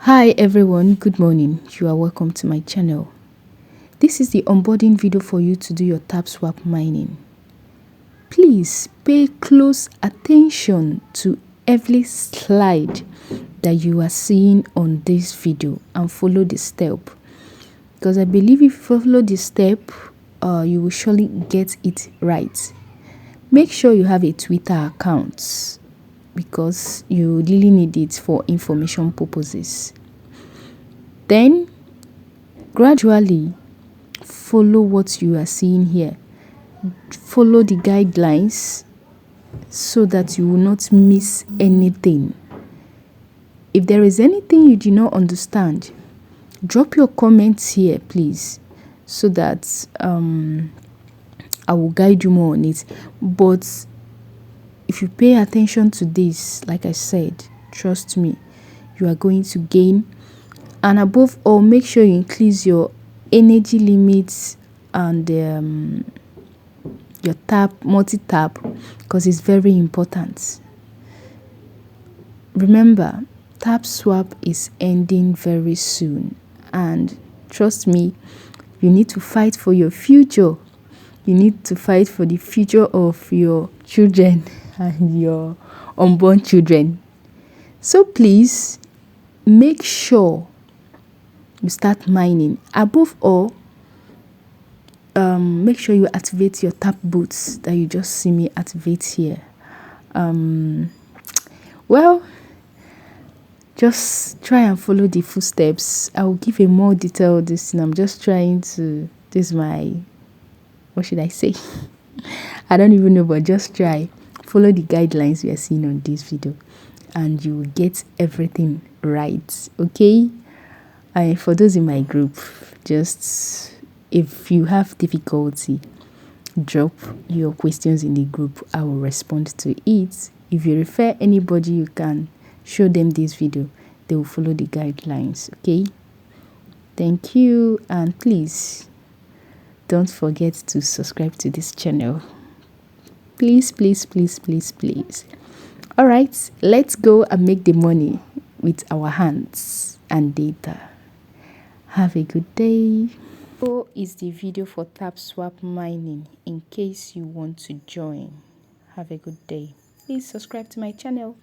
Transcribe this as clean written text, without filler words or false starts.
Hi everyone, good morning. You are welcome to my channel. This is the onboarding video for you to do your Tapswap mining. Please pay close attention to every slide that you are seeing on this video and follow the step, because I believe if you follow the step, you will surely get it right. Make sure you have a Twitter account because you really need it for information purposes. Then gradually follow what you are seeing here. Follow the guidelines so that you will not miss anything. If there is anything you do not understand, drop your comments here please, so that I will guide you more on it. But if you pay attention to this, like I said, trust me, you are going to gain. And above all, make sure you increase your energy limits and your multi-tap, because it's very important. Remember, Tapswap is ending very soon, and trust me, you need to fight for your future. You need to fight for the future of your children and your unborn children. So please make sure you start mining. Above all, make sure you activate your tap boots that you just see me activate here. Well, just try and follow the footsteps. I will give a more detailed this thing. I'm just trying to, this is my, what should I say? I don't even know, but just try. Follow the guidelines we are seeing on this video and you will get everything right, okay? And for those in my group, just if you have difficulty, drop your questions in the group. I will respond to it. If you refer anybody, you can show them this video. They will follow the guidelines, okay? Thank you, and please don't forget to subscribe to this channel. Please, please, please, please, please. All right, let's go and make the money with our hands and data. Have a good day. Here is the video for Tapswap mining in case you want to join. Have a good day. Please subscribe to my channel.